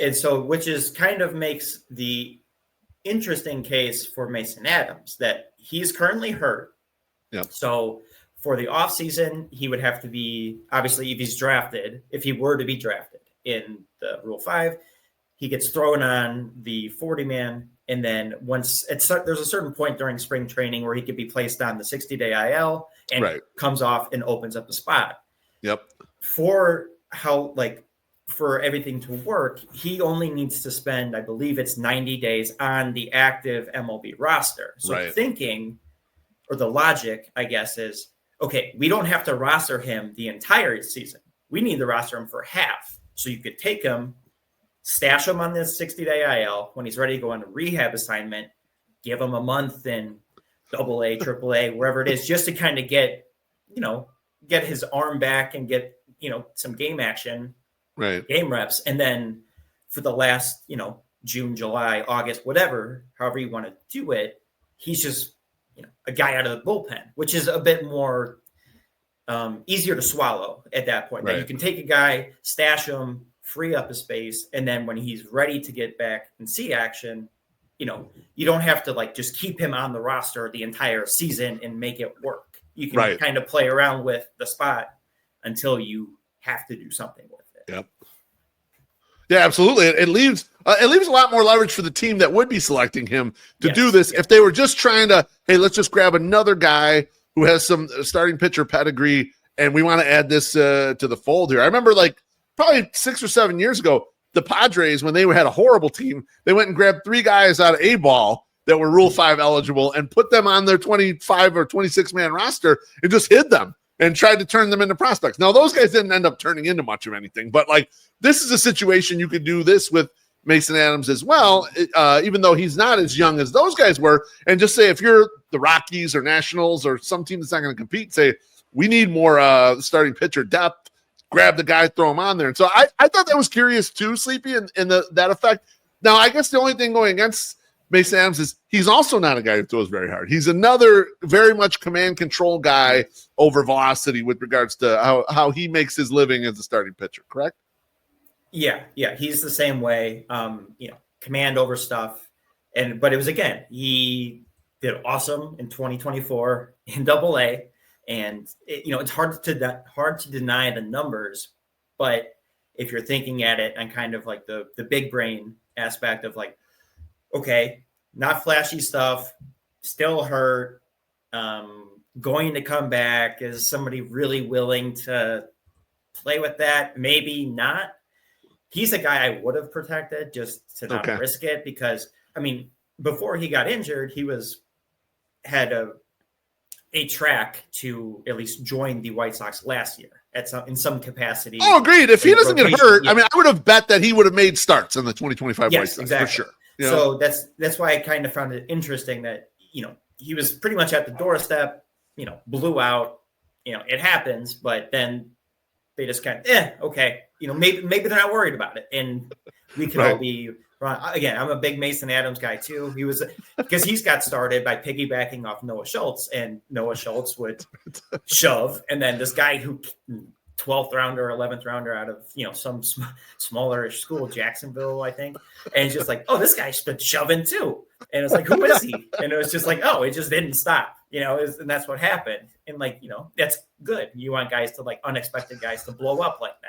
And so, which is kind of makes the interesting case for Mason Adams that he's currently hurt. Yep. So for the offseason, he would have to be, obviously, if he were to be drafted in the Rule 5, he gets thrown on the 40-man. And then there's a certain point during spring training where he could be placed on the 60-day IL and comes off and opens up the spot. Yep. For everything to work, he only needs to spend, I believe it's 90 days on the active MLB roster. So the logic, I guess, is, okay, we don't have to roster him the entire season. We need to roster him for half. So you could take him, stash him on this 60-day IL. When he's ready to go on a rehab assignment, give him a month in AA, AAA, wherever it is, just to kind of get his arm back and get, some game action, game reps. And then for the last, June, July, August, whatever, however you want to do it, he's just, a guy out of the bullpen, which is a bit more easier to swallow at that point. That you can take a guy, stash him, free up his space, and then when he's ready to get back and see action, you don't have to just keep him on the roster the entire season and make it work. You can kind of play around with the spot until you have to do something with it. Yep. Yeah, absolutely. It leaves a lot more leverage for the team that would be selecting him to do this. If they were just trying to, hey, let's just grab another guy who has some starting pitcher pedigree, and we want to add this to the fold here. I remember probably 6 or 7 years ago, the Padres, when they had a horrible team, they went and grabbed 3 guys out of A-ball that were Rule 5 eligible and put them on their 25 or 26-man roster and just hid them and tried to turn them into prospects. Now, those guys didn't end up turning into much of anything, but this is a situation you could do this with Mason Adams as well, even though he's not as young as those guys were, and just say, if you're the Rockies or Nationals or some team that's not going to compete, say, we need more starting pitcher depth, grab the guy, throw him on there. And so I thought that was curious too, Sleepy, in that effect. Now, I guess the only thing going against Mason Adams is he's also not a guy who throws very hard. He's another very much command control guy over velocity with regards to how he makes his living as a starting pitcher, correct? Yeah, he's the same way. Command over stuff, but it was, again, he did awesome in 2024 in AA, and it's hard to deny the numbers, but if you're thinking at it on kind of the big brain aspect of okay, not flashy stuff, still hurt, going to come back, is somebody really willing to play with that? Maybe not. He's a guy I would have protected just to not risk it, because, before he got injured, he had a track to at least join the White Sox last year in some capacity. Oh, agreed. If he doesn't get hurt, I would have bet that he would have made starts in the 2025 White Sox, exactly. for sure. So that's why I kind of found it interesting that, he was pretty much at the doorstep, blew out, it happens, but then they just kind of, okay, maybe they're not worried about it. And we could all be wrong. Again, I'm a big Mason Adams guy too. Because he's got started by piggybacking off Noah Schultz, and Noah Schultz would shove. And then this guy who 12th rounder, 11th rounder out of, some smaller school, Jacksonville, I think. And it's just oh, this guy's been shoving too. And it's who is he? And it was just it just didn't stop, and that's what happened. And that's good. You want guys to unexpected guys to blow up like that.